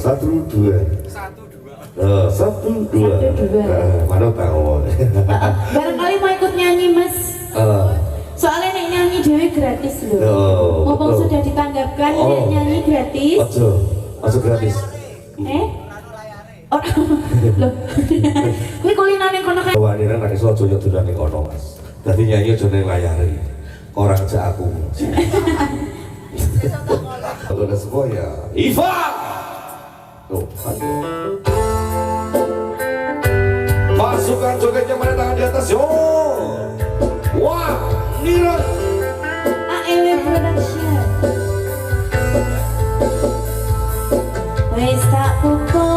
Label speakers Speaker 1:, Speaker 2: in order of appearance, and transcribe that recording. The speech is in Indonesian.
Speaker 1: Satu dua. Satu dua. Mana tahu?
Speaker 2: Barangkali mau ikut nyanyi mas. Soalnya nek nyanyi dewe gratis loh. Mumpung sudah ditanggapkan nek nyanyi gratis.
Speaker 1: Ojo gratis.
Speaker 2: Oh, loh. Kuwi kulinane kono kan.
Speaker 1: Waniran nek iso aja nyodurane kono mas. Dadi nyanyi aja ning layare. Orang aja aku. Ada semua ya. Iva. Tuh, pasukan jogetnya mana tangan di atas yo. Wah, Niran.
Speaker 2: AEW Production. Wes tak pukul